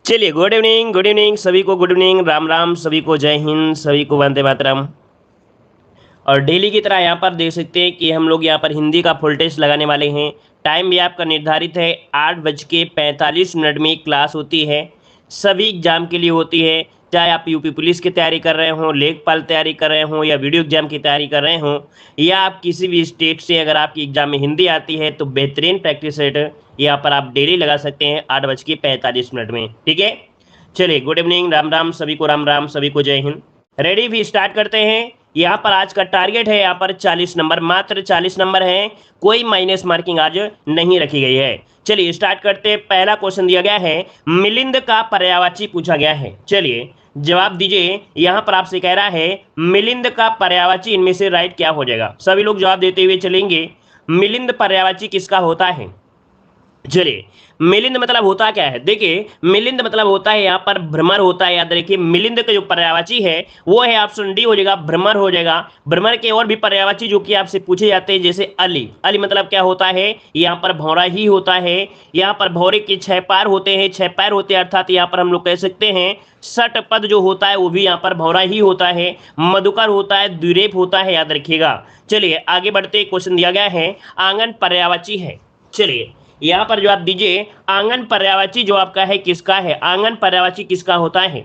चलिए, good evening सभी को, गुड इवनिंग, राम राम सभी को, जय हिंद सभी को, वंदे मातरम। और डेली की तरह यहाँ पर देख सकते हैं कि हम लोग यहाँ पर हिंदी का फुल टेस्ट लगाने वाले हैं। टाइम भी आपका निर्धारित है, 8:45 में क्लास होती है। सभी एग्जाम के लिए होती है, चाहे आप यूपी पुलिस की तैयारी कर रहे हो, लेखपाल तैयारी कर रहे हो, या वीडियो एग्जाम की तैयारी कर रहे हो, या आप किसी भी स्टेट से अगर आपकी एग्जाम में हिंदी आती है तो बेहतरीन प्रैक्टिस सेट यहाँ पर आप डेली लगा सकते हैं 8:45 में। ठीक है, चलिए, गुड इवनिंग, राम राम सभी को, राम राम सभी को, जय हिंद। रेडी, भी स्टार्ट करते हैं। यहाँ पर आज का टारगेट है यहाँ पर 40 नंबर, मात्र 40 नंबर है, कोई माइनस मार्किंग आज नहीं रखी गई है। चलिए स्टार्ट करते हैं। पहला क्वेश्चन दिया गया है, मिलिंद का पर्यायवाची पूछा गया है। चलिए जवाब दीजिए। यहाँ पर आपसे कह रहा है मिलिंद का पर्यायवाची इनमें से राइट क्या हो जाएगा। सभी लोग जवाब देते हुए चलेंगे। मिलिंद पर्यायवाची किसका होता है? चलिए, मिलिंद मतलब होता क्या है? देखिए, मिलिंद मतलब होता है यहाँ पर भ्रमर होता है। याद रखिए, मिलिंद का जो पर्यायवाची है वो है ऑप्शन डी हो जाएगा, भ्रमर हो जाएगा। भ्रमर के और भी पर्यायवाची जो कि आपसे पूछे जाते हैं, जैसे अली। अली मतलब क्या होता है? यहाँ पर भौरा ही होता है। यहाँ पर भौरे के 6 पैर होते हैं, 6 पैर होते हैं, अर्थात यहाँ पर हम लोग कह सकते हैं सट पद जो होता है वो भी यहाँ पर भौरा ही होता है। मधुकर होता है, द्विरेफ होता है, याद रखिएगा। चलिए आगे बढ़ते, क्वेश्चन दिया गया है आंगन पर्यायवाची है। चलिए यहाँ पर जो आप दीजिए, आंगन पर्यायवाची जो आपका है किसका है? आंगन पर्यायवाची किसका होता है?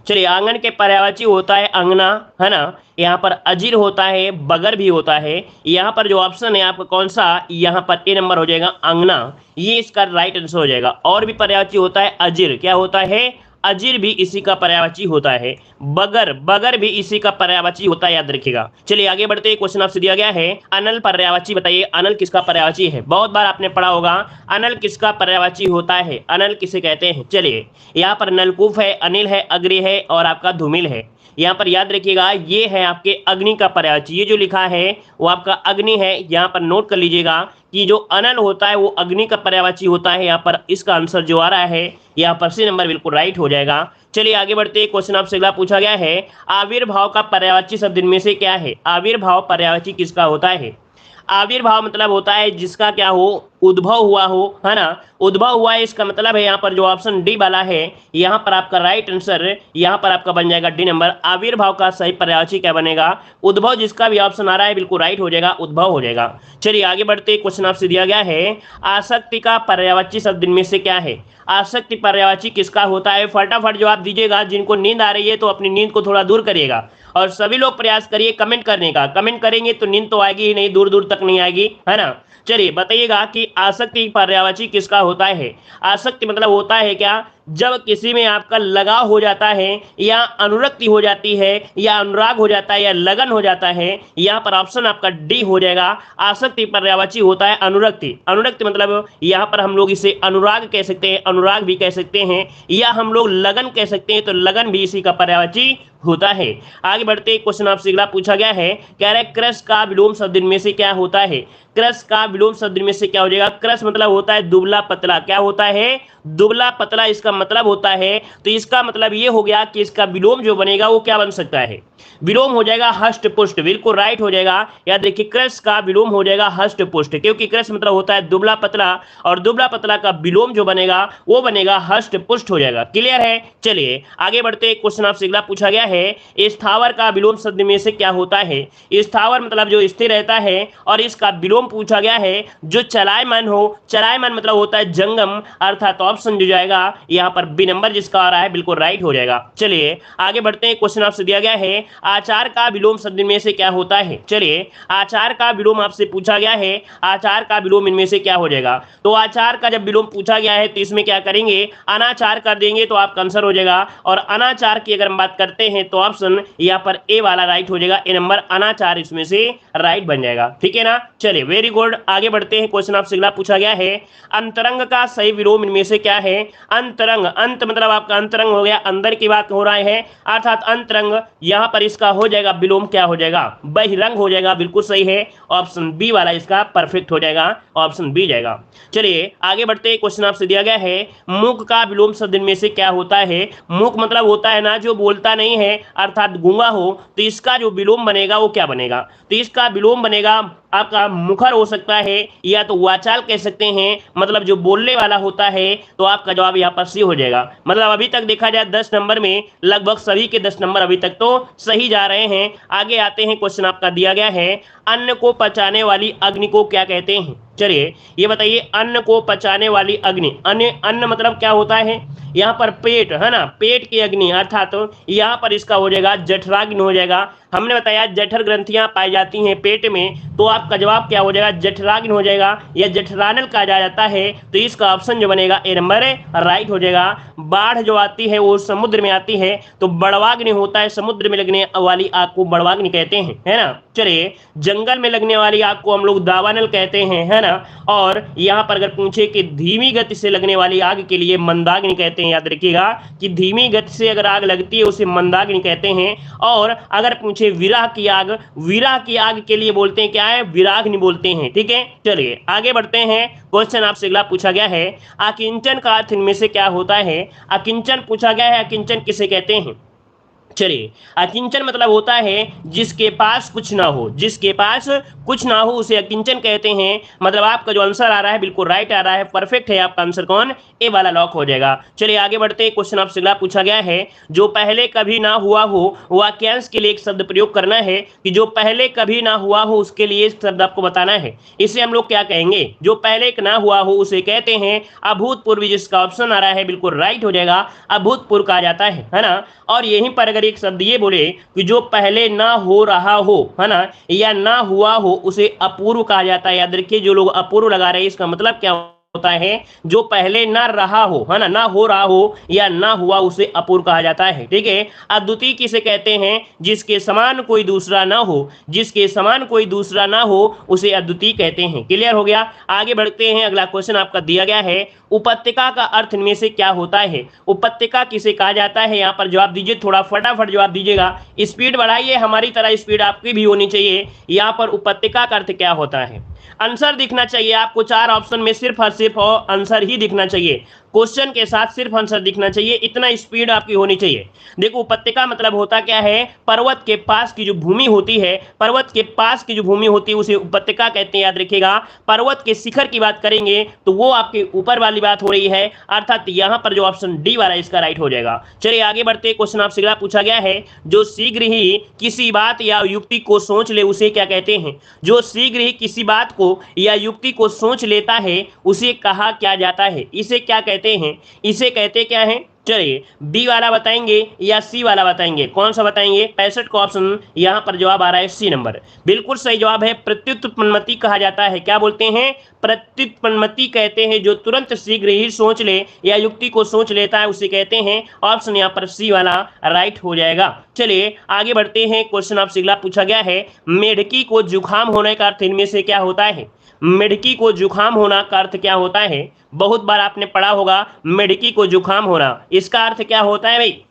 चलिए, आंगन के पर्यायवाची होता है अंगना, है ना। यहाँ पर अजीर होता है, बगर भी होता है। यहाँ पर जो ऑप्शन है आपका कौन सा? यहाँ पर ए नंबर हो जाएगा, अंगना। ये इसका राइट आंसर हो जाएगा। और भी पर्यायवाची होता है अजीर, क्या होता है? अजीर भी इसी का पर्यायवाची होता है। बगर, बगर भी इसी का पर्यायवाची होता है, याद रखिएगा। चलिए आगे बढ़ते हैं। क्वेश्चन आपसे दिया गया है अनल पर्यायवाची बताइए। अनल किसका पर्यायवाची है? बहुत बार आपने पढ़ा होगा, अनल किसका पर्यायवाची होता है? अनल किसे कहते हैं? चलिए, यहाँ पर नलकूप है, अनिल है, अग्नि है, और आपका धूमिल है। यहाँ पर याद रखिएगा, ये है आपके अग्नि का पर्यायवाची। ये जो लिखा है वो आपका अग्नि है। यहाँ पर नोट कर लीजिएगा कि जो अनल होता है वो अग्नि का पर्यायवाची होता है। यहाँ पर इसका आंसर जो आ रहा है यहाँ पर सी नंबर बिल्कुल राइट हो जाएगा। चलिए आगे बढ़ते, क्वेश्चन आपसे अगला पूछा गया है आविर्भाव का पर्यायवाची शब्द इनमें से क्या है? आविर्भाव पर्यायवाची किसका होता है? आविर्भाव मतलब होता है जिसका क्या हो? उद्भव हुआ हो, है ना। उद्भव हुआ है, इसका मतलब है यहाँ पर जो ऑप्शन डी वाला है, यहाँ पर आपका राइट आंसर यहाँ पर आपका बन जाएगा डी नंबर। आविर्भाव का सही पर्यायवाची क्या बनेगा? उद्भव। जिसका भी ऑप्शन आ रहा है बिल्कुल राइट हो जाएगा, उद्भव हो जाएगा। चलिए आगे बढ़ते, क्वेश्चन आपसे दिया गया है आसक्ति का पर्यायवाची शब्द इनमें से क्या है? आसक्ति पर्यायवाची किसका होता है? फटाफट जवाब दीजिएगा। जिनको नींद आ रही है तो अपनी नींद को थोड़ा दूर करिएगा, और सभी लोग प्रयास करिए कमेंट करने का। कमेंट करेंगे तो नींद तो आएगी ही नहीं, दूर दूर तक नहीं आएगी, है ना। चलिए बताइएगा कि आसक्ति पर्यायवाची किसका होता है? आसक्ति मतलब होता है क्या? जब किसी में आपका लगाव हो जाता है, या अनुरक्ति हो जाती है, या अनुराग हो जाता है, या लगन हो जाता है। यहाँ पर ऑप्शन आपका डी हो जाएगा। आसक्ति पर्यायवाची होता है अनुरक्ति। अनुरक्ति मतलब यहाँ पर हम लोग इसे अनुराग कह सकते हैं, अनुराग भी कह सकते हैं, या हम लोग लगन कह सकते हैं, तो लगन भी इसी का पर्यायवाची होता है। आगे बढ़ते, क्वेश्चन आपसे अगला पूछा गया है, कह रहे क्रश का विलोम शब्द इनमें से क्या होता है? क्रश का विलोम शब्द में से क्या हो जाएगा? क्रश मतलब होता है दुबला पतला। क्या होता है? दुबला पतला इसका मतलब होता है। तो इसका मतलब ये हो गया कि इसका विलोम जो बनेगा वो क्या बन सकता है? विलोम हो जाएगा हष्ट पुष्ट, बिल्कुल राइट हो जाएगा। याद देखिए, क्रश का विलोम हो जाएगा हष्ट पुष्ट, क्योंकि क्रश मतलब होता है दुबला पतला, और दुबला पतला का विलोम जो बनेगा वो बनेगा हष्ट पुष्ट हो जाएगा। क्लियर है? चलिए आगे बढ़ते, क्वेश्चन आपसे अगला पूछा गया है स्थावर का विलोम शब्द में से क्या होता है? स्थावर मतलब जो स्थिर रहता है, और इसका विलोम पूछा गया है जो चलायमान हो। चलायमान मतलब होता है जंगम, अर्थात ऑप्शन जो जाएगा यहाँ पर बी नंबर जिसका आ रहा है बिल्कुल राइट हो जाएगा। चलिए आगे बढ़ते हैं, क्वेश्चन आपसे दिया गया है आचार का विलोम शब्द में से क्या होता है? चलिए, आचार का विलोम आपसे पूछा गया है, आचार का विलोम इनमें से क्या हो जाएगा? तो आचार का जब विलोम पूछा गया है तो इसमें क्या करेंगे? अनाचार कर देंगे तो आपका आंसर हो जाएगा। और अनाचार की अगर हम बात करते हैं तो ऑप्शन यहाँ पर ए वाला राइट हो जाएगा, ए नंबर अनाचार इसमें से राइट बन जाएगा। ठीक है ना। चलिए वेरी गुड, आगे बढ़ते हैं। क्वेश्चन आपसे अगला पूछा गया है अंतरंग का सही विलोम इनमें से क्या है? अंतरंग, अंत मतलब आपका अंतरंग हो गया, अंदर की बात हो रहा है, अर्थात अंतरंग। यहाँ पर इसका हो जाएगा विलोम क्या हो जाएगा? बहिरंग हो जाएगा, बिल्कुल सही है। ऑप्शन बी वाला इसका परफेक्ट हो जाएगा, ऑप्शन बी जाएगा। चलिए आगे बढ़ते हैं, क्वेश्चन आपसे दिया गया है मूक का विलोम शब्द में से क्या होता है? मूक मतलब होता है ना जो बोलता नहीं है, अर्थात गूंगा हो, तो इसका जो विलोम बनेगा वो क्या बनेगा? तो इसका विलोम बनेगा आपका मुखर हो सकता है या तो वाचाल कह सकते हैं, मतलब जो बोलने वाला होता है, तो आपका जवाब यहाँ पर सी हो जाएगा। मतलब अभी तक देखा जाए 10 नंबर में लगभग सभी के 10 नंबर अभी तक तो सही जा रहे हैं। आगे आते हैं, क्वेश्चन आपका दिया गया है, अन्न को पचाने वाली अग्नि को क्या कहते हैं? चलिए ये बताइए, अन्न को पचाने वाली अग्नि, अन्न अन्न मतलब क्या होता है? यहाँ पर पेट है ना, पेट की अग्नि, अर्थात तो यहाँ पर इसका हो जाएगा जठराग्नि हो जाएगा। हमने बताया जठर ग्रंथियां पाई जाती हैं पेट में, तो आपका जवाब क्या हो जाएगा? जठराग्नि हो जाएगा, या जठरानल कहा जाता है। तो इसका ऑप्शन जो बनेगा ए नंबर राइट हो जाएगा। बाढ़ जो आती है वो समुद्र में आती है, तो बड़वाग्नि होता है, समुद्र में लगने वाली आग को बड़वाग्नि कहते हैं, है ना। चलिए, जंगल में लगने वाली आग को हम लोग दावानल कहते हैं, है ना। और यहाँ पर अगर पूछे कि धीमी गति से लगने वाली आग के लिए मंदाग्नि कहते हैं, याद रखिएगा कि धीमी गति से अगर आग लगती है उसे मंदाग्नि कहते हैं। और अगर पूछे विरह की आग, विरह की आग के लिए बोलते हैं क्या है? विराग्नि बोलते हैं, ठीक है। चलिए आगे बढ़ते हैं, क्वेश्चन आपसे अगला पूछा गया है, अकिंचन का अर्थ इनमें से क्या होता है? अकिंचन पूछा गया है, अकिंचन किसे कहते हैं? चलिए, अकिंचन मतलब होता है जिसके पास कुछ ना हो, जिसके पास कुछ ना हो उसे अकिंचन कहते हैं। मतलब आपका जो आंसर आ रहा है बिल्कुल राइट आ रहा है, परफेक्ट है आपका आंसर, कौन? ए वाला लॉक हो जाएगा। चलिए आगे बढ़ते हैं, क्वेश्चन आपसे अगला पूछा गया है, जो पहले कभी ना हुआ हो वाक्यांश के लिए एक शब्द प्रयोग करना है, कि जो पहले कभी ना हुआ हो उसके लिए शब्द आपको बताना है। इसे हम लोग क्या कहेंगे? जो पहले ना हुआ हो उसे कहते हैं अभूतपूर्व, जिसका ऑप्शन आ रहा है बिल्कुल राइट हो जाएगा, अभूतपूर्व कहा जाता है ना। और यहीं पर अगर एक शब्द ये बोले कि जो पहले ना हो रहा हो, है ना, या ना हुआ हो, उसे अपूर्व कहा जाता है। याद रखिए, जो लोग अपूर्व लगा रहे हैं इसका मतलब क्या होता है? जो पहले ना रहा हो, है ना, ना हो रहा हो या ना हुआ, उसे अपूर्व कहा जाता है, ठीक है। अद्वितीय किसे कहते हैं? जिसके समान कोई दूसरा ना हो, जिसके समान कोई दूसरा ना हो उसे अद्वितीय कहते हैं। क्लियर हो गया? आगे बढ़ते हैं, अगला क्वेश्चन आपका दिया गया है, उपत्यका का अर्थ इनमें से क्या होता है? उपत्यका किसे कहा जाता है? यहाँ पर जवाब दीजिए, थोड़ा फटाफट जवाब दीजिएगा, स्पीड बढ़ाइए, हमारी तरह स्पीड आपकी भी होनी चाहिए। यहाँ पर उपत्यका का अर्थ क्या होता है? आंसर दिखना चाहिए आपको, 4 ऑप्शन में सिर्फ और सिर्फ आंसर ही दिखना चाहिए, क्वेश्चन के साथ सिर्फ आंसर दिखना चाहिए, इतना स्पीड आपकी होनी चाहिए। देखो, उपत्यका मतलब होता क्या है? पर्वत के पास की जो भूमि होती है, पर्वत के पास की जो भूमि होती है उसे उपत्यका कहते हैं, याद रखिएगा। पर्वत के शिखर की बात करेंगे तो वो आपके ऊपर वाली बात हो रही है, अर्थात यहाँ पर जो ऑप्शन डी वाला इसका राइट हो जाएगा। चलिए आगे बढ़ते, क्वेश्चन आपसे अगला पूछा गया है, जो शीघ्र ही किसी बात या युक्ति को सोच ले उसे क्या कहते हैं? जो शीघ्र ही किसी बात को या युक्ति को सोच लेता है उसे कहा क्या जाता है? इसे क्या कहते हैं? इसे कहते क्या है? चलिए, बी वाला बताएंगे या सी वाला बताएंगे? कौन सा बताएंगे? 65 का ऑप्शन यहाँ पर जवाब आ रहा है सी नंबर, बिल्कुल सही जवाब है। प्रत्युत्पन्नमति कहा जाता है, क्या बोलते हैं? प्रत्युत्पन्नमति कहते हैं, जो तुरंत शीघ्र ही सोच ले या युक्ति को सोच लेता है उसे कहते हैं। ऑप्शन यहाँ पर सी वाला राइट हो जाएगा। चलिए आगे बढ़ते हैं, क्वेश्चन आपसे अगला पूछा गया है, मेढकी को जुकाम होने का अर्थ इनमें से क्या होता है? मेढकी को जुकाम होना का अर्थ क्या होता है? बहुत बार आपने पढ़ा होगा मेढकी को जुकाम होना, इसका अर्थ क्या होता है भाई?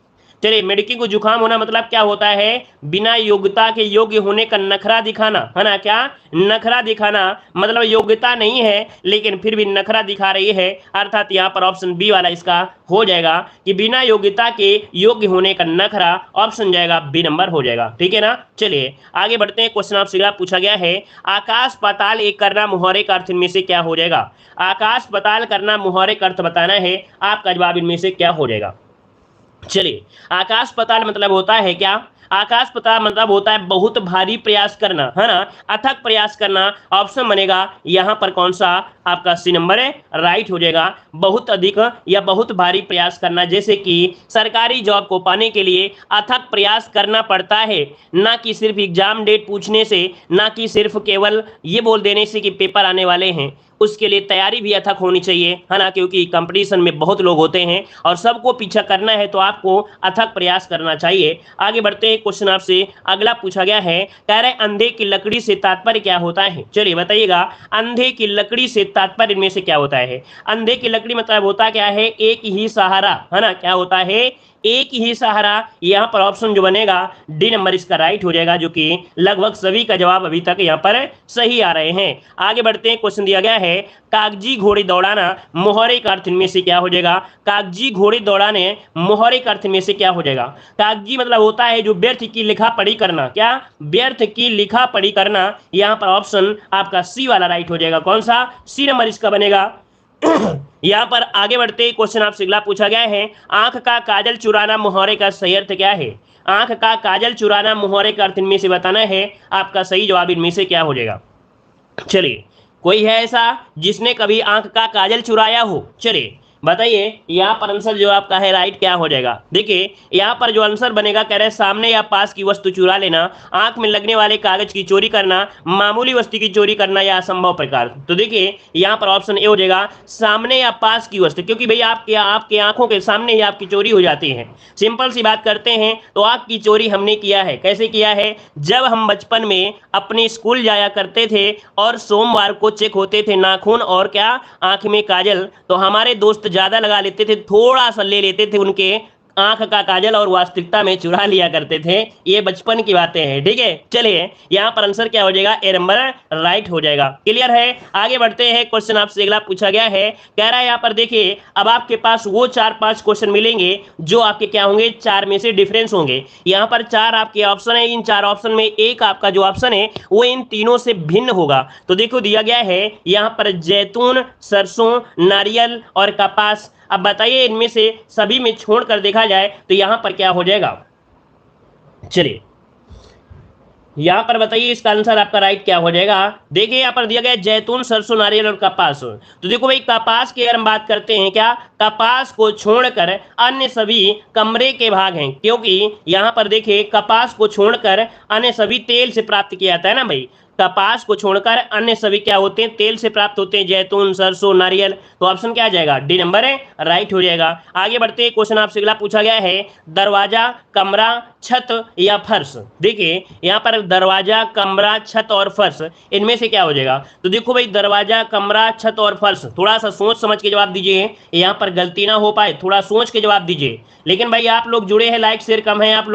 चलिए, मेढकी को जुकाम होना मतलब क्या होता है? बिना योग्यता के योग्य होने का नखरा दिखाना, है ना। क्या? नखरा दिखाना, मतलब योग्यता नहीं है लेकिन फिर भी नखरा दिखा रही है, अर्थात यहाँ पर ऑप्शन बी वाला इसका हो जाएगा कि बिना योग्यता के योग्य होने का नखरा, ऑप्शन जाएगा बी नंबर हो जाएगा, ठीक है ना। चलिए आगे बढ़ते हैं, क्वेश्चन आपसे अगला पूछा गया है, आकाश पाताल एक करना मुहावरे का अर्थ इनमें से क्या हो जाएगा? आकाश पाताल करना मुहावरे का अर्थ बताना है, आपका जवाब इनमें से क्या हो जाएगा? चलिए, आकाश पाताल मतलब होता है क्या? आकाश पाताल मतलब होता है बहुत भारी प्रयास करना, है ना, अथक प्रयास करना। ऑप्शन बनेगा यहाँ पर कौन सा? आपका सी नंबर है, राइट हो जाएगा। बहुत अधिक या बहुत भारी प्रयास करना, जैसे कि सरकारी जॉब को पाने के लिए अथक प्रयास करना पड़ता है, ना कि सिर्फ एग्जाम डेट पूछने से, ना कि सिर्फ केवल ये बोल देने से कि पेपर आने वाले हैं, उसके लिए तैयारी भी अथक होनी चाहिए, है ना, क्योंकि कंपटीशन में बहुत लोग होते हैं और सबको पीछा करना है, तो आपको अथक प्रयास करना चाहिए। आगे बढ़ते हैं, क्वेश्चन आपसे अगला पूछा गया है, कह रहे अंधे की लकड़ी से तात्पर्य क्या होता है? चलिए बताइएगा, अंधे की लकड़ी से तात्पर्य इनमें से क्या होता है? अंधे की लकड़ी मतलब होता क्या है? एक ही सहारा, है ना। क्या होता है? एक ही सहारा, यहाँ पर ऑप्शन जो बनेगा डी नंबर इसका राइट हो जाएगा, जो कि लगभग सभी का जवाब अभी तक यहाँ पर सही आ रहे हैं। आगे बढ़ते हैं, क्वेश्चन दिया गया है कागजी घोड़े दौड़ाना मोहरे का अर्थ इनमें से क्या हो जाएगा। कागजी घोड़े दौड़ाने मोहरे का अर्थ इनमें से क्या हो जाएगा। कागजी मतलब होता है जो व्यर्थ की लिखा पढ़ी करना, क्या व्यर्थ की लिखा पढ़ी करना। यहाँ पर ऑप्शन आपका सी वाला राइट हो जाएगा। कौन सा, सी नंबर इसका बनेगा। यहां पर आगे बढ़ते क्वेश्चन आपसे अगला पूछा गया है आंख का काजल चुराना मुहावरे का सही अर्थ क्या है। आंख का काजल चुराना मुहावरे का अर्थ इनमें से बताना है। आपका सही जवाब इनमें से क्या हो जाएगा। चलिए, कोई है ऐसा जिसने कभी आंख का काजल चुराया हो, चलिए बताइए। यहाँ पर आंसर जो आपका है राइट क्या हो जाएगा। देखिए यहाँ पर जो आंसर बनेगा, कह रहे हैं सामने या पास की वस्तु चुरा लेना, आंख में लगने वाले कागज की चोरी करना, मामूली वस्तु की चोरी करना या असंभव प्रकार। तो देखिए यहाँ पर ऑप्शन ए हो जाएगा सामने या पास की वस्तु, क्योंकि भैया आपके आंखों के सामने ही आपकी चोरी हो जाती है। सिंपल सी बात करते हैं तो आंख की चोरी हमने किया है। कैसे किया है, जब हम बचपन में अपने स्कूल जाया करते थे और सोमवार को चेक होते थे नाखून और क्या आंख में काजल, तो हमारे दोस्त ज्यादा लगा लेते थे, थोड़ा सा ले लेते थे उनके आंख का काजल और वास्तविकता में चुरा लिया करते थे। ये बचपन की बातें हैं, ठीक है। चलिए यहाँ पर आंसर क्या हो जाएगा, ए नंबर राइट हो जाएगा। क्लियर है। आगे बढ़ते हैं, क्वेश्चन आपसे अगला पूछा गया है, कह रहा है यहाँ पर देखिए अब आपके पास वो 4-5 क्वेश्चन मिलेंगे जो आपके क्या होंगे, 4 में से डिफरेंस होंगे। यहाँ पर 4 आपके ऑप्शन है, इन 4 ऑप्शन में एक आपका जो ऑप्शन है वो इन तीनों से भिन्न होगा। तो देखो दिया गया है यहाँ पर जैतून, सरसों, नारियल और कपास। अब बताइए इनमें से सभी में छोड़कर देखा जाए तो यहां पर क्या हो जाएगा। चलिए यहां पर बताइए इसका आंसर आपका राइट क्या हो जाएगा। देखिए यहां पर दिया गया जैतून, सरसों, नारियल और कपास। तो देखो भाई कपास की अगर हम बात करते हैं, क्या कपास को छोड़कर अन्य सभी कमरे के भाग हैं, क्योंकि यहां पर देखिए कपास को छोड़कर अन्य सभी तेल से प्राप्त किया जाता है ना भाई। कपास को छोड़कर अन्य सभी क्या होते हैं, तेल से प्राप्त होते हैं, जैतून, सरसों, नारियल। तो ऑप्शन क्या आ जाएगा, डी नंबर है राइट हो जाएगा। आगे बढ़ते क्वेश्चन आपसे अगला पूछा गया है दरवाजा, कमरा, छत या फर्श। देखिए यहाँ पर दरवाजा, कमरा, छत और फर्श, इनमें से क्या हो जाएगा। तो देखो भाई दरवाजा, कमरा, छत और फर्श, थोड़ा सा सोच समझ के जवाब दीजिए, यहाँ पर गलती ना हो पाए, थोड़ा सोच के जवाब दीजिए। लेकिन भाई आप लोग जुड़े हैं, लाइक शेयर कम है आप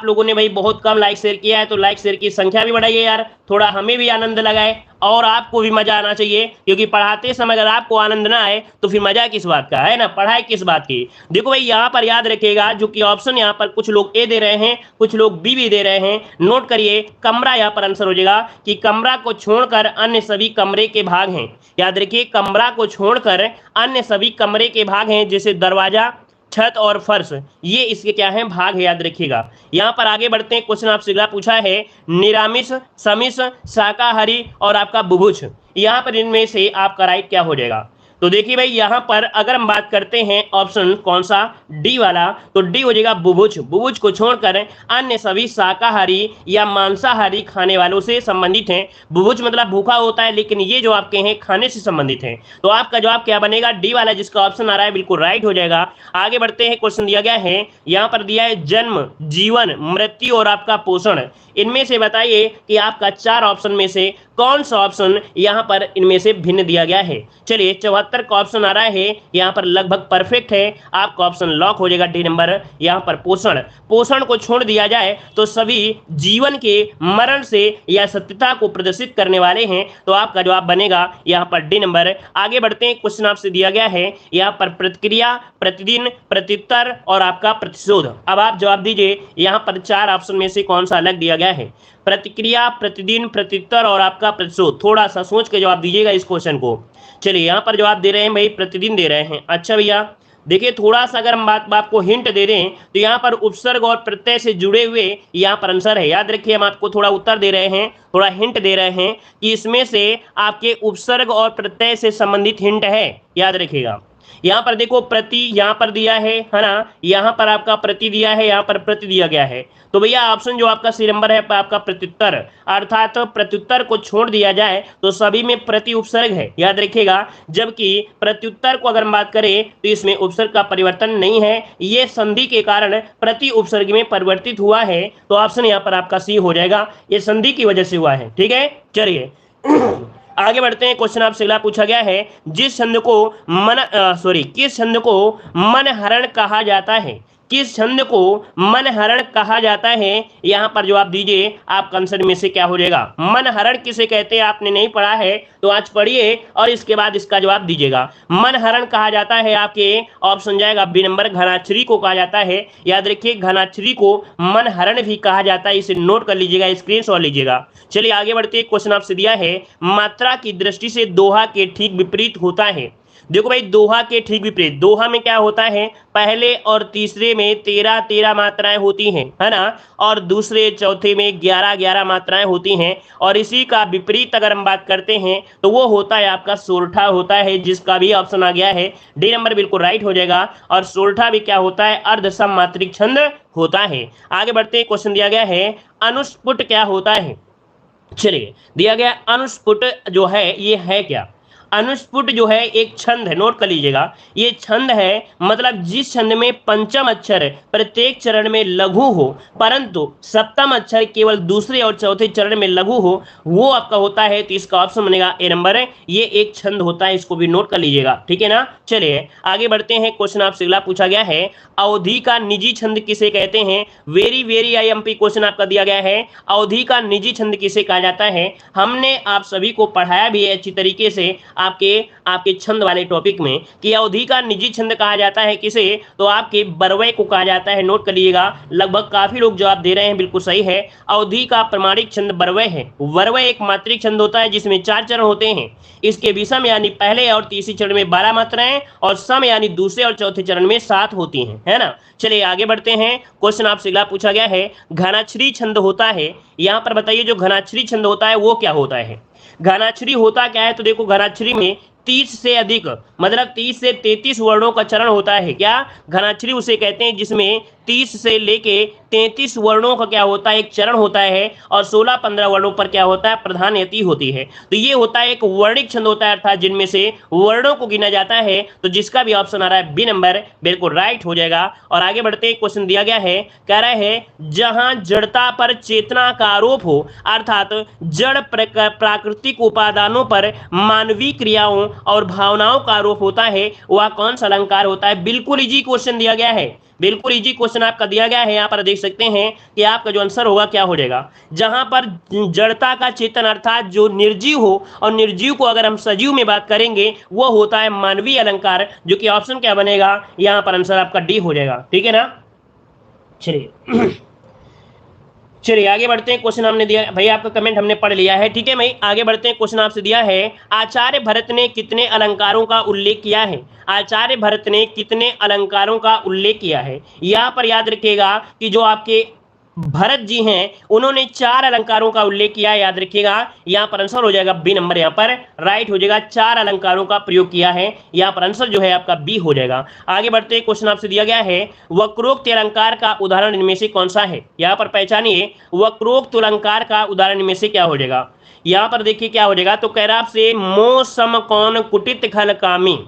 लोगों ने भाई बहुत कम लाइक शेयर किया है, तो लाइक शेयर की संख्या भी बढ़ाइए यार, थोड़ा हमें भी आनंद लगाए और आपको भी मजा आना चाहिए। क्योंकि पढ़ाते समय अगर आपको आनंद ना आए तो फिर मजा किस बात का है ना, पढ़ाई किस बात की। देखो भाई यहाँ पर याद रखिएगा जो कि ऑप्शन यहाँ पर कुछ लोग ए दे रहे हैं, कुछ लोग बी भी दे रहे हैं। नोट करिए कमरा यहाँ पर आंसर हो जाएगा कि कमरा को छोड़कर अन्य सभी कमरे के भाग हैं। याद रखिए कमरा को छोड़कर अन्य सभी कमरे के भाग हैं, जैसे दरवाजा, छत और फर्श, ये इसके क्या है, भाग है, याद रखिएगा। यहां पर आगे बढ़ते हैं, क्वेश्चन आपसे अगला पूछा है निरामिष, समिष, शाकाहारी और आपका बुभुक्ष। यहां पर इनमें से आपका राइट क्या हो जाएगा। तो देखिए भाई यहां पर अगर हम बात करते हैं ऑप्शन कौन सा, डी वाला, तो डी हो जाएगा बुभुक्ष। बुभुक्ष को छोड़कर अन्य सभी शाकाहारी या मांसाहारी खाने वालों से संबंधित हैं। बुभुक्ष मतलब भूखा होता है, लेकिन ये जो आपके हैं खाने से संबंधित हैं। तो आपका जवाब क्या बनेगा, डी वाला, जिसका ऑप्शन आ रहा है बिल्कुल राइट हो जाएगा। आगे बढ़ते हैं, क्वेश्चन दिया गया है, यहाँ पर दिया है जन्म, जीवन, मृत्यु और आपका पोषण। इनमें से बताइए कि आपका 4 ऑप्शन में से कौन सा ऑप्शन यहाँ पर इनमें से भिन्न दिया गया है। चलिए 74 का ऑप्शन आ रहा है, यहाँ पर लगभग परफेक्ट है, आपका ऑप्शन लॉक हो जाएगा, डी नंबर। यहाँ पर पोषण, पोषण को छोड़ दिया जाए तो सभी जीवन के मरण से या सत्यता को प्रदर्शित करने वाले हैं। तो आपका जवाब बनेगा यहाँ पर डी नंबर। आगे बढ़ते हैं, क्वेश्चन आपसे दिया गया है यहाँ पर प्रतिक्रिया, प्रतिदिन, प्रत्युत्तर और आपका प्रतिशोध। अब आप जवाब दीजिए यहाँ पर 4 ऑप्शन में से कौन सा अलग दिया गया है। प्रतिक्रिया, प्रतिदिन, प्रत्युत्तर और आपका प्रतिशोध। थोड़ा सा सोच के जवाब दीजिएगा इस क्वेश्चन को। चलिए यहाँ पर जवाब दे रहे हैं भाई प्रतिदिन दे रहे हैं। अच्छा भैया देखिए थोड़ा सा अगर हम बात आपको हिंट दे दें तो यहाँ पर उपसर्ग और प्रत्यय से जुड़े हुए यहाँ पर आंसर है। याद रखिए हम आपको थोड़ा उत्तर दे रहे हैं, थोड़ा हिंट दे रहे हैं कि इसमें से आपके उपसर्ग और प्रत्यय से संबंधित हिंट है, याद रखिएगा। यहाँ पर देखो प्रति यहाँ पर दिया है ना, यहाँ पर आपका प्रति दिया है, यहाँ पर प्रति दिया गया है। तो भैया ऑप्शन जो आपका सी नंबर है आपका प्रत्युत्तर, अर्थात प्रत्युत्तर को छोड़ दिया जाए तो सभी में प्रति उपसर्ग है, याद रखिएगा। जबकि प्रत्युत्तर को अगर हम बात करें तो इसमें उपसर्ग का परिवर्तन नहीं है, ये संधि के कारण प्रति उपसर्ग में परिवर्तित हुआ है। तो ऑप्शन यहाँ पर आपका सी हो जाएगा, ये संधि की वजह से हुआ है, ठीक है। चलिए आगे बढ़ते हैं, क्वेश्चन आपसे अगला पूछा गया है किस छंद को मन हरण कहा जाता है। किस छंद को मनहरण कहा जाता है? यहां पर जवाब दीजिए आपका आंसर में से क्या हो जाएगा। मनहरण किसे कहते हैं आपने नहीं पढ़ा है तो आज पढ़िए और इसके बाद इसका जवाब दीजिएगा। मनहरण कहा जाता है आपके ऑप्शन जाएगा बी नंबर घनाक्षरी को कहा जाता है। याद रखिए घनाक्षरी को मनहरण भी कहा जाता है, इसे नोट कर लीजिएगा, स्क्रीनशॉट लीजिएगा। चलिए आगे बढ़ते, क्वेश्चन आपसे दिया है मात्रा की दृष्टि से दोहा के ठीक विपरीत होता है। देखो भाई दोहा के ठीक विपरीत, दोहा में क्या होता है, पहले और तीसरे में 13-13 मात्राएं होती हैं, है ना, और दूसरे चौथे में 11-11 मात्राएं होती हैं। और इसी का विपरीत अगर हम बात करते हैं तो वो होता है आपका सोरठा होता है, जिसका भी ऑप्शन आ गया है डी नंबर बिल्कुल राइट हो जाएगा। और सोरठा भी क्या होता है, अर्धसम मात्रिक छंद होता है। आगे बढ़ते हैं, क्वेश्चन दिया गया है अनुस्फुट क्या होता है। चलिए दिया गया अनुस्फुट जो है ये है क्या। अनुस्फुट जो है एक छंद है, नोट कर लीजिएगा, ये छंद है मतलब जिस छंद में पंचम अक्षर प्रत्येक चरण में लघु हो परंतु सप्तम अक्षर केवल दूसरे और चौथे चरण में लघु हो, वो आपका होता है। तो इसका ऑप्शन बनेगा ए नंबर है, ये एक छंद होता है, इसको भी नोट कर लीजिएगा, ठीक है ना। चलिए आगे बढ़ते हैं, क्वेश्चन आपसे अगला पूछा गया है अवधि का निजी छंद किसे कहते हैं। वेरी वेरी आईएमपी क्वेश्चन आपका दिया गया है, अवधि का निजी छंद किसे कहा जाता है। हमने आप सभी को पढ़ाया भी है अच्छी तरीके से आपके आपके छंद वाले टॉपिक में कि अवधि का निजी छंद कहा जाता है किसे, तो आपके बरवय को कहा जाता है। नोट कर लीजिएगा, लगभग काफी लोग जवाब दे रहे हैं, बिल्कुल सही है। अवधि का प्रमाणिक छंद बरवय है। बरवय एक मात्रिक छंद होता है जिसमें 4 चरण होते हैं। इसके विषम यानी पहले और तीसरे चरण में 12 मात्राएं और सम यानी दूसरे और चौथे चरण में 7 होती हैं, है ना। चलिए आगे बढ़ते हैं, क्वेश्चन आपसे अगला पूछा गया है घनाक्षरी छंद होता है। यहां पर बताइए जो घनाक्षरी छंद होता है वो क्या होता है। घनाक्षरी होता क्या है, तो देखो घनाक्षरी में 30 से अधिक मतलब 30 से 33 वर्णों का चरण होता है। क्या घनाक्षरी उसे कहते हैं जिसमें 30 से लेके 33 वर्णों का क्या होता है एक चरण होता है और 16-15 वर्णों पर क्या होता है प्रधान यति होती है। तो ये होता है एक वर्णिक छंद होता है, अर्थात जिनमें से वर्णों को गिना जाता है। तो जिसका भी ऑप्शन आ रहा है बी नंबर बिल्कुल राइट हो जाएगा। और आगे बढ़ते क्वेश्चन दिया गया है, कह रहा है जहां जड़ता पर चेतना का आरोप हो अर्थात जड़ प्राकृतिक उपादानों पर मानवीय क्रियाओं और भावनाओं का आरोप होता है, वह कौन सा अलंकार होता है। बिल्कुल इजी क्वेश्चन दिया गया है, बिल्कुल इजी क्वेश्चन आपका दिया गया है। यहाँ पर देख सकते हैं कि आपका जो आंसर होगा क्या हो जाएगा। जहां पर जड़ता का चेतन अर्थात जो निर्जीव हो, और निर्जीव को अगर हम सजीव में बात करेंगे वो होता है मानवीय अलंकार, जो कि ऑप्शन क्या बनेगा, यहाँ पर आंसर आपका डी हो जाएगा, ठीक है ना। चलिए चलिए आगे बढ़ते हैं, क्वेश्चन हमने दिया भाई, आपका कमेंट हमने पढ़ लिया है, ठीक है भाई। आगे बढ़ते हैं, क्वेश्चन आपसे दिया है आचार्य भरत ने कितने अलंकारों का उल्लेख किया है। आचार्य भरत ने कितने अलंकारों का उल्लेख किया है। यहाँ पर याद रखिएगा कि जो आपके भरत जी हैं उन्होंने 4 अलंकारों का उल्लेख किया है, याद रखिएगा। यहाँ पर आंसर हो जाएगा बी नंबर, यहाँ पर राइट हो जाएगा। 4 अलंकारों का प्रयोग किया है, यहाँ पर आंसर जो है आपका बी हो जाएगा। आगे बढ़ते हैं, क्वेश्चन आपसे दिया गया है वक्रोक्त अलंकार का उदाहरण इनमें से कौन सा है। यहाँ पर पहचानिए वक्रोक्त अलंकार का उदाहरण इनमें से क्या हो जाएगा। यहाँ पर देखिए क्या हो जाएगा, तो कह रहा आपसे मो सम कौन कुटित खल कामी।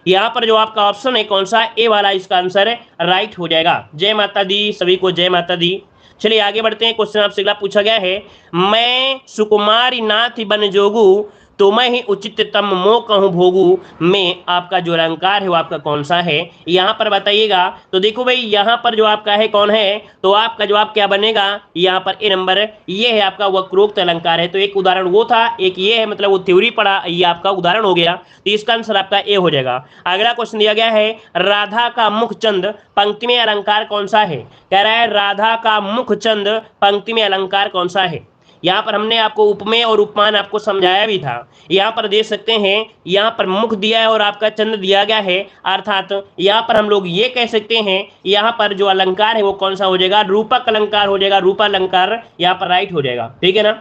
यहाँ पर जो आपका ऑप्शन है कौन सा, ए वाला, इसका आंसर राइट हो जाएगा। जय माता दी, सभी को जय माता दी। चलिए आगे बढ़ते हैं, क्वेश्चन आपसे अगला पूछा गया है मैं सुकुमारी नाथ बन जोगू तो मैं ही उचित तम मो कहूँ भोगू में आपका जो अलंकार है वो आपका कौन सा है, यहाँ पर बताइएगा। तो देखो भाई यहाँ पर जो आपका है कौन है, तो आपका जवाब क्या बनेगा, यहाँ पर ए नंबर, ये है आपका वक्रोक्त अलंकार है। तो एक उदाहरण वो था, एक ये है, मतलब वो थ्योरी पढ़ा, ये आपका उदाहरण हो गया। तो इसका आंसर आपका ए हो जाएगा। अगला क्वेश्चन दिया गया है राधा का मुख चंद पंक्ति में अलंकार कौन सा है। कह रहा है राधा का मुख चंद पंक्ति में अलंकार कौन सा है। यहाँ पर हमने आपको उपमेय और उपमान आपको समझाया भी था। यहाँ पर देख सकते हैं, यहाँ पर मुख दिया है और आपका चंद्र दिया गया है, अर्थात यहाँ पर हम लोग ये कह सकते हैं यहाँ पर जो अलंकार है वो कौन सा हो जाएगा, रूपक अलंकार हो जाएगा। रूपालंकार यहाँ पर राइट हो जाएगा, ठीक है ना।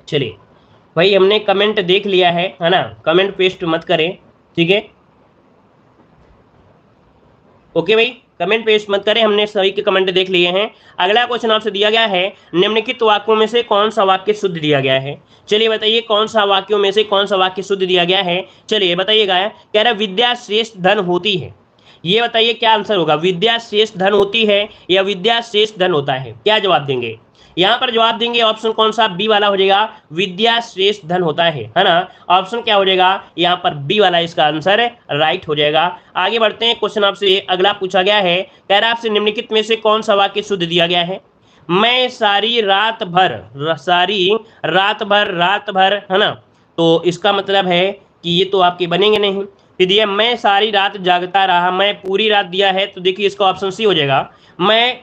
चलिए भाई हमने कमेंट देख लिया है ना, कमेंट पेस्ट मत करें, ठीक है। ओके भाई, कमेंट पेस्ट मत करें, हमने सभी के कमेंट देख लिए हैं। अगला क्वेश्चन आपसे दिया गया है निम्नलिखित वाक्यों में से कौन सा वाक्य शुद्ध दिया गया है। चलिए बताइए कौन सा वाक्यों में से कौन सा वाक्य शुद्ध दिया गया है। चलिए बताइएगा, कह रहा विद्या श्रेष्ठ धन होती है। ये बताइए क्या आंसर होगा, विद्या श्रेष्ठ धन होती है या विद्या श्रेष्ठ धन होता है, क्या जवाब देंगे। यहाँ पर जवाब देंगे ऑप्शन कौन सा, बी वाला हो जाएगा, विद्या श्रेष्ठ धन होता है ना। ऑप्शन क्या हो जाएगा यहाँ पर, बी वाला इसका आंसर राइट हो जाएगा। आगे बढ़ते हैं, क्वेश्चन आपसे अगला पूछा गया है, कह रहा है आपसे निम्नलिखित में से कौन सा वाक्य शुद्ध दिया गया है। मैं सारी रात भर, सारी रात भर है ना, तो इसका मतलब है कि ये तो आपके बनेंगे नहीं। फिर दिया मैं सारी रात जागता रहा, मैं पूरी रात दिया है, तो देखिए इसका ऑप्शन सी हो जाएगा, मैं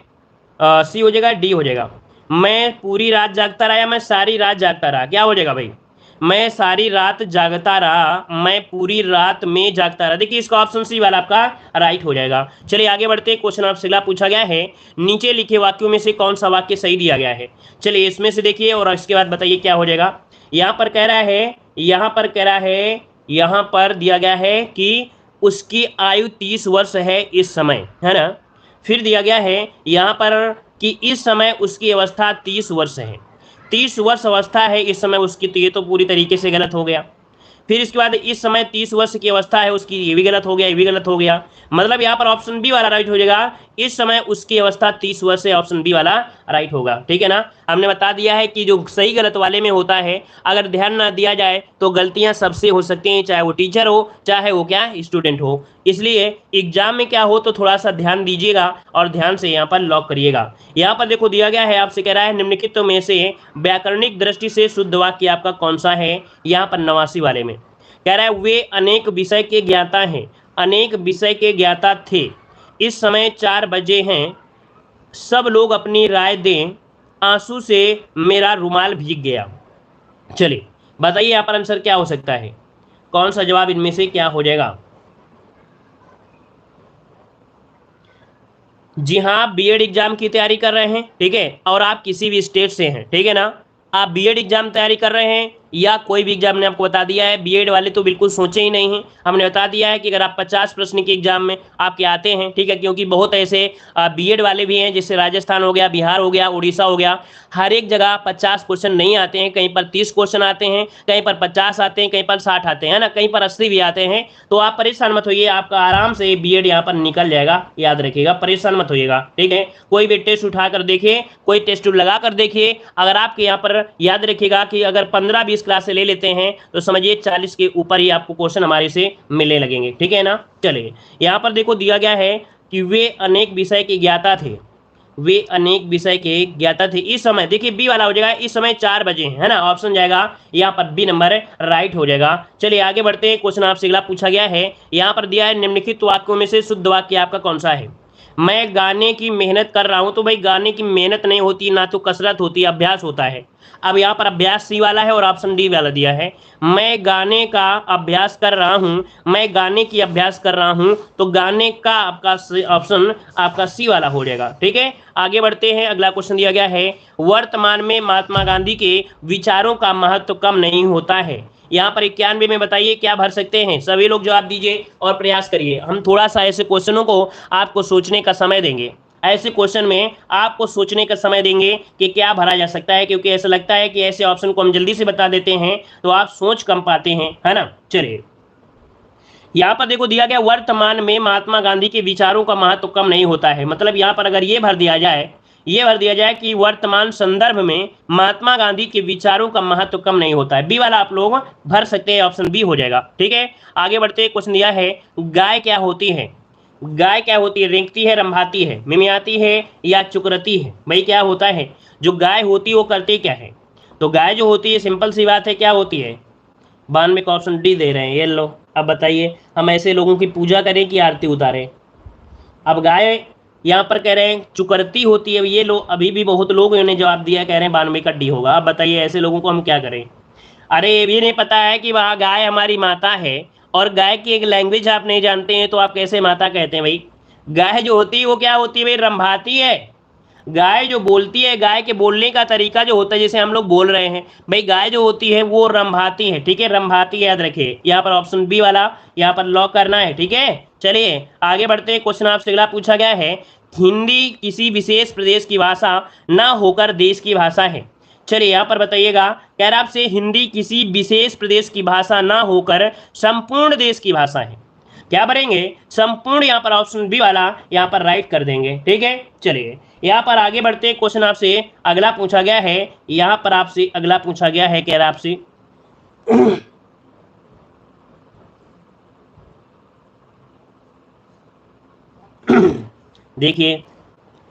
सी हो जाएगा, डी हो जाएगा। मैं पूरी रात जागता रहा या मैं सारी रात जागता रहा, क्या हो जाएगा भाई, मैं सारी रात जागता रहा, मैं पूरी रात में जागता रहा। देखिए इसका ऑप्शन सी वाला आपका राइट हो जाएगा। चलिए आगे बढ़ते हैं, क्वेश्चन आपसे अगला पूछा गया है, नीचे लिखे वाक्यों में से कौन सा वाक्य सही दिया गया है। चलिए इसमें से देखिए और इसके बाद बताइए क्या हो जाएगा। यहाँ पर कह रहा है, यहाँ पर दिया गया है कि उसकी आयु 30 वर्ष है इस समय, है ना। फिर दिया गया है यहाँ पर कि इस समय उसकी अवस्था 30 वर्ष है, 30 वर्ष अवस्था है इस समय उसकी, तो ये तो पूरी तरीके से गलत हो गया। फिर इसके बाद इस समय 30 वर्ष की अवस्था है उसकी, ये भी गलत हो गया, ये भी गलत हो गया। मतलब यहाँ पर ऑप्शन बी वाला राइट हो जाएगा, इस समय उसकी अवस्था 30 वर्ष है, ऑप्शन बी वाला राइट होगा। ठीक है ना, हमने बता दिया है कि जो सही गलत वाले में होता है, अगर ध्यान ना दिया जाए तो गलतियां सबसे हो सकती हैं, चाहे वो टीचर हो चाहे वो क्या स्टूडेंट हो। इसलिए एग्जाम में क्या हो तो थोड़ा सा ध्यान दीजिएगा और ध्यान से यहाँ पर लॉक करिएगा। यहाँ पर देखो दिया गया है, आपसे कह रहा है निम्नलिखित में से व्याकरणिक दृष्टि से शुद्ध वाक्य आपका कौन सा है। यहाँ पर 89 वाले में कह रहा है वे अनेक विषय के ज्ञाता हैं, अनेक विषय के ज्ञाता थे, इस समय 4 बजे हैं, सब लोग अपनी राय दें, आंसू से मेरा रुमाल भीग गया। चलिए बताइए यहाँ पर आंसर क्या हो सकता है, कौन सा जवाब इनमें से क्या हो जाएगा। जी हाँ, आप बीएड एग्जाम की तैयारी कर रहे हैं, ठीक है, और आप किसी भी स्टेट से हैं, ठीक है ना, आप बीएड एग्जाम तैयारी कर रहे हैं या कोई भी एग्जाम, ने आपको बता दिया है, बीएड वाले तो बिल्कुल सोचे ही नहीं हैं। हमने बता दिया है कि अगर आप 50 प्रश्न के एग्जाम में आपके आते हैं, ठीक है, क्योंकि बहुत ऐसे बीएड वाले भी हैं, जैसे राजस्थान हो गया, बिहार हो गया, उड़ीसा हो गया, हर एक जगह 50 क्वेश्चन नहीं आते हैं, कहीं पर 30 क्वेश्चन आते हैं, कहीं पर 50 आते हैं, कहीं पर 60 आते हैं ना, कहीं पर 80 भी आते हैं। तो आप परेशान मत होइए, आपका आराम से बीएड यहाँ पर निकल जाएगा, याद रखिएगा, परेशान मत होइएगा, ठीक है। कोई भी टेस्ट उठा कर देखिए, कोई टेस्ट लगा कर देखिए, अगर आपके यहाँ पर याद रखिएगा कि अगर 15-20 क्लास ले लेते हैं तो समझिए 40 के ऊपर ही आपको क्वेश्चन हमारे से मिलने लगेंगे, ठीक है ना। चलिए यहाँ पर देखो दिया गया है कि वे अनेक विषय के ज्ञाता थे, वे अनेक विषय के ज्ञाता थे, इस समय, देखिए बी वाला हो जाएगा, इस समय 4 बजे है ना, ऑप्शन जाएगा यहाँ पर बी नंबर राइट हो जाएगा। चलिए आगे बढ़ते हैं, क्वेश्चन आपसे अगला पूछा गया है, यहाँ पर दिया है निम्नलिखित वाक्यों में से शुद्ध वाक्य आपका कौन सा है। मैं गाने की मेहनत कर रहा हूं, तो भाई गाने की मेहनत नहीं होती, ना तो कसरत होती, अभ्यास होता है। अब यहाँ पर अभ्यास सी वाला है और ऑप्शन डी वाला दिया है, मैं गाने का अभ्यास कर रहा हूं, मैं गाने की अभ्यास कर रहा हूं, तो गाने का आपका ऑप्शन आपका सी वाला हो जाएगा, ठीक है। आगे बढ़ते हैं, अगला क्वेश्चन दिया गया है, वर्तमान में महात्मा गांधी के विचारों का महत्व कम नहीं होता है। यहाँ पर 91 में बताइए क्या भर सकते हैं, सभी लोग जवाब दीजिए और प्रयास करिए। हम थोड़ा सा ऐसे क्वेश्चनों को आपको सोचने का समय देंगे, ऐसे क्वेश्चन में आपको सोचने का समय देंगे कि क्या भरा जा सकता है, क्योंकि ऐसा लगता है कि ऐसे ऑप्शन को हम जल्दी से बता देते हैं तो आप सोच कम पाते हैं, है ना। चलिए यहाँ पर देखो दिया गया, वर्तमान में महात्मा गांधी के विचारों का महत्व कम नहीं होता है, मतलब यहाँ पर अगर ये भर दिया जाए कि वर्तमान संदर्भ में महात्मा गांधी के विचारों का महत्व कम नहीं होता है, बी वाला आप लोग भर सकते हैं, ऑप्शन बी हो जाएगा, ठीक है। आगे बढ़ते हैं, क्वेश्चन दिया है, गाय क्या होती है, गाय क्या होती है, रेंगती है, रंभाती है, मिमियाती है या चुकरती है। भाई क्या होता है, जो गाय होती है वो करती क्या है, तो गाय जो होती है सिंपल सी बात है क्या होती है, 92 का ऑप्शन डी दे रहे हैं, ये लो। अब बताइए हम ऐसे लोगों की पूजा करें कि आरती उतारें। अब गाय यहाँ पर कह रहे हैं चुकरती होती है, ये लो, अभी भी बहुत लोग इन्होंने जवाब दिया, कह रहे हैं 92 का डी होगा। अब बताइए ऐसे लोगों को हम क्या करें। अरे ये भी नहीं पता है कि वहाँ गाय हमारी माता है, और गाय की एक लैंग्वेज आप नहीं जानते हैं तो आप कैसे माता कहते हैं। भाई गाय जो होती है वो क्या होती है, भाई रंभाती है। गाय जो बोलती है, गाय के बोलने का तरीका जो होता है, जैसे हम लोग बोल रहे हैं, भाई गाय जो होती है वो रंभाती है, ठीक है, रंभाती है, याद रखिए। यहाँ पर ऑप्शन बी वाला यहाँ पर लॉक करना है, ठीक है। चलिए आगे बढ़ते हैं, क्वेश्चन आपसे अगला पूछा गया है, हिंदी किसी विशेष प्रदेश की भाषा ना होकर देश की भाषा है। चलिए यहाँ पर बताइएगा, कह रहा आपसे हिंदी किसी विशेष प्रदेश की भाषा ना होकर संपूर्ण देश की भाषा है। क्या भरेंगे, संपूर्ण यहाँ पर ऑप्शन बी वाला यहाँ पर राइट कर देंगे। ठीक है, चलिए यहाँ पर आगे बढ़ते हैं। क्वेश्चन आपसे अगला पूछा गया है, यहाँ पर आपसे अगला पूछा गया है, कह रहा आपसे देखिए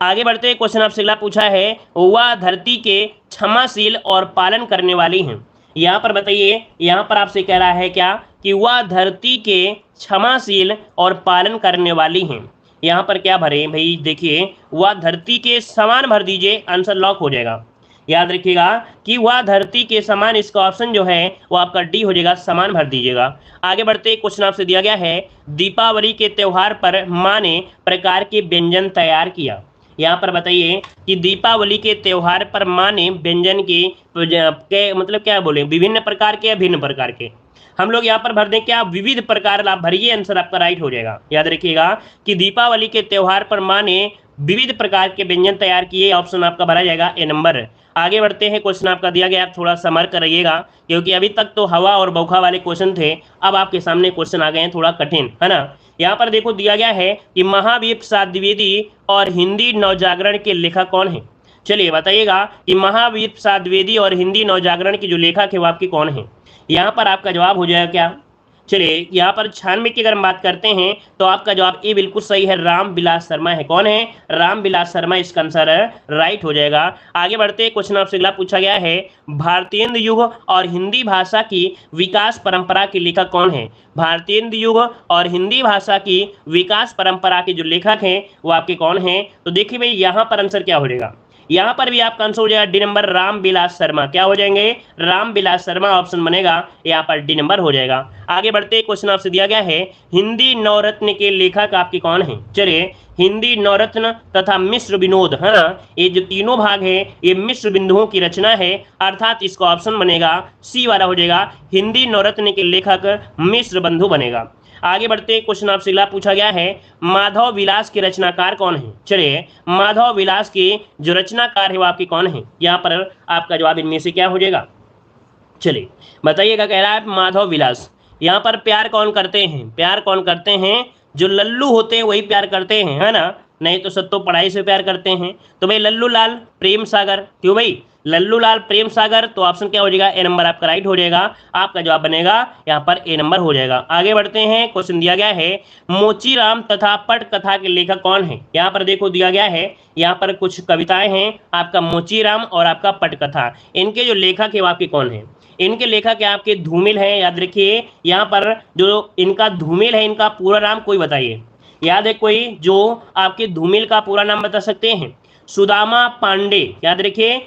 आगे बढ़ते हैं। क्वेश्चन आपसे अगला पूछा है, वह धरती के क्षमाशील और पालन करने वाली हैं। यहाँ पर बताइए, यहाँ पर आपसे कह रहा है क्या कि वह धरती के क्षमाशील और पालन करने वाली हैं। यहाँ पर क्या भरे भाई, देखिए वह धरती के समान भर दीजिए, आंसर लॉक हो जाएगा। याद रखिएगा कि वह धरती के समान, इसका ऑप्शन जो है वो आपका डी हो जाएगा, समान भर दीजिएगा। आगे बढ़ते क्वेश्चन आपसे दिया गया है, दीपावली के त्योहार पर माँ ने प्रकार के व्यंजन तैयार किया। यहाँ पर बताइए कि दीपावली के त्योहार पर माँ ने व्यंजन के मतलब क्या बोले, विभिन्न प्रकार के या भिन्न प्रकार के। हम लोग यहाँ पर भर दें क्या, विविध प्रकार, आप भरिए, आंसर आपका राइट हो जाएगा। याद रखिएगा कि दीपावली के त्योहार पर माँ ने विविध प्रकार के व्यंजन तैयार किए, ऑप्शन आपका भरा जाएगा ए नंबर। आगे बढ़ते हैं, क्वेश्चन आपका दिया गया, आप थोड़ा समर करिएगा क्योंकि अभी तक तो हवा और बौखा वाले क्वेश्चन थे, अब आपके सामने क्वेश्चन आ गए हैं थोड़ा कठिन, है ना। यहाँ पर देखो दिया गया है कि महावीर प्रसाद द्विवेदी और हिंदी नवजागरण के लेखक कौन है। चलिए बताइएगा कि महावीर प्रसाद द्विवेदी और हिंदी नवजागरण के जो लेखक है वो आपके कौन है। यहाँ पर आपका जवाब हो जाएगा क्या, चलिए यहाँ पर 96 की अगर हम बात करते हैं तो आपका जवाब ए बिल्कुल सही है, राम बिलास शर्मा है। कौन है, राम बिलास शर्मा, इसका आंसर राइट हो जाएगा। आगे बढ़ते क्वेश्चन आपसे अगला पूछा गया है, भारतीय युग और हिंदी भाषा की विकास परंपरा के लेखक कौन है। भारतीय युग और हिंदी भाषा की विकास परंपरा के जो लेखक हैं वो आपके कौन हैं। तो देखिए भाई यहाँ पर आंसर क्या हो जाएगा, यहाँ पर भी आपका आंसर हो जाएगा डी नंबर, राम बिलास शर्मा। क्या हो जाएंगे, राम बिलास शर्मा ऑप्शन बनेगा, यहाँ पर डी नंबर हो जाएगा। आगे बढ़ते क्वेश्चन आपसे दिया गया है, हिंदी नवरत्न के लेखक आपके कौन हैं। चलिए हिंदी नवरत्न तथा मिश्र विनोद, है ना, ये जो तीनों भाग है ये मिश्र बिंदुओं की रचना है, अर्थात इसका ऑप्शन बनेगा सी वाला हो जाएगा, हिंदी नवरत्न के लेखक मिश्र बंधु बनेगा। आगे बढ़ते क्वेश्चन आपसे अगला पूछा गया है, माधव विलास के रचनाकार कौन है। चलिए माधव विलास के जो रचनाकार है वो आपके कौन है। यहाँ पर आपका जवाब इनमें से क्या हो जाएगा, चलिए बताइएगा। कह रहा है माधव विलास, यहाँ पर प्यार कौन करते हैं, प्यार कौन करते हैं, जो लल्लू होते हैं वही प्यार करते हैं, है ना, नहीं तो सब तो पढ़ाई से प्यार करते हैं। तो भाई लल्लू लाल प्रेम सागर, क्यों भाई, लल्लू लाल प्रेम सागर, तो ऑप्शन क्या हो जाएगा, ए नंबर आपका राइट हो जाएगा। आपका जवाब बनेगा यहाँ पर ए नंबर हो जाएगा। आगे बढ़ते हैं, क्वेश्चन दिया गया है, मोचीराम तथा पटकथा के लेखक कौन है। यहाँ पर देखो दिया गया है, यहाँ पर कुछ कविताएं हैं, आपका मोचीराम और आपका पटकथा, इनके जो लेखक है वो आपके कौन है। इनके लेखक है आपके धूमिल है। याद रखिए यहाँ पर जो इनका धूमिल है, इनका पूरा नाम कोई बताइए, याद है कोई जो आपके धूमिल का पूरा नाम बता सकते हैं। सुदामा पांडे, याद रखिए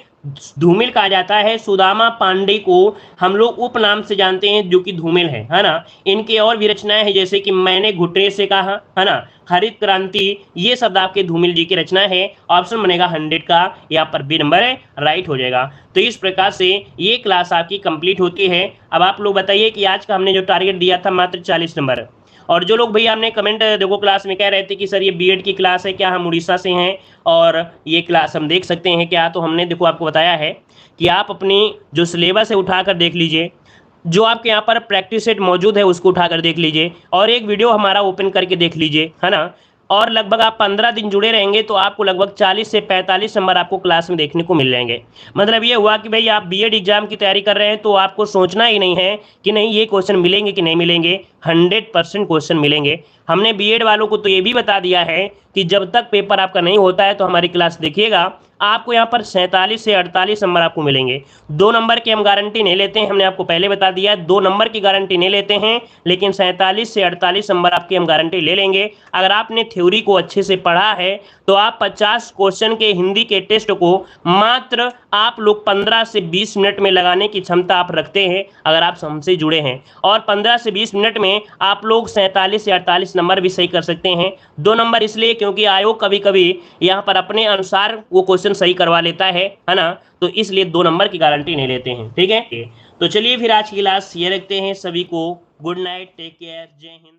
धूमिल कहा जाता है, सुदामा पांडे को हम लोग उपनाम से जानते हैं जो कि धूमिल है ना। इनके और भी रचनाएं हैं जैसे कि मैंने घुटने से कहा, है ना, हरित क्रांति, ये शब्द आपके धूमिल जी की रचना है। ऑप्शन बनेगा 100 का, यहाँ पर बी नंबर राइट हो जाएगा। तो इस प्रकार से ये क्लास आपकी कंप्लीट होती है। अब आप लोग बताइए कि आज का हमने जो टारगेट दिया था मात्र 40 नंबर, और जो लोग भैया हमने कमेंट देखो क्लास में कह रहे थे कि सर ये बीएड की क्लास है क्या, हम उड़ीसा से हैं और ये क्लास हम देख सकते हैं क्या, तो हमने देखो आपको बताया है कि आप अपनी जो सिलेबस है उठाकर देख लीजिए, जो आपके यहाँ पर प्रैक्टिस सेट मौजूद है उसको उठाकर देख लीजिए, और एक वीडियो हमारा ओपन करके देख लीजिए, है ना। और लगभग आप 15 दिन जुड़े रहेंगे तो आपको लगभग 40 से 45 नंबर आपको क्लास में देखने को मिल जाएंगे। मतलब ये हुआ कि भाई आप बीएड एग्जाम की तैयारी कर रहे हैं तो आपको सोचना ही नहीं है कि नहीं ये क्वेश्चन मिलेंगे कि नहीं मिलेंगे, 100% क्वेश्चन मिलेंगे। हमने बीएड वालों को तो ये भी बता दिया है कि जब तक पेपर आपका नहीं होता है तो हमारी क्लास देखिएगा, आपको यहाँ पर 47 से 48 नंबर आपको मिलेंगे। 2 नंबर की हम गारंटी नहीं लेते हैं, हमने आपको पहले बता दिया है 2 नंबर की गारंटी नहीं लेते हैं, लेकिन 47 से 48 नंबर आपकी हम गारंटी ले लेंगे। अगर आपने थ्योरी को अच्छे से पढ़ा है तो आप 50 क्वेश्चन के हिंदी के टेस्ट को मात्र आप लोग 15 से 20 मिनट में लगाने की क्षमता आप रखते हैं अगर आप हमसे जुड़े हैं, और 15 से 20 मिनट में आप लोग 47 से 48 नंबर भी सही कर सकते हैं। 2 नंबर इसलिए क्योंकि आयोग कभी कभी यहाँ पर अपने अनुसार वो क्वेश्चन सही करवा लेता है ना, तो इसलिए 2 नंबर की गारंटी नहीं लेते हैं। ठीक है, तो चलिए फिर आज की क्लास ये रखते हैं। सभी को गुड नाइट, टेक केयर, जय हिंद।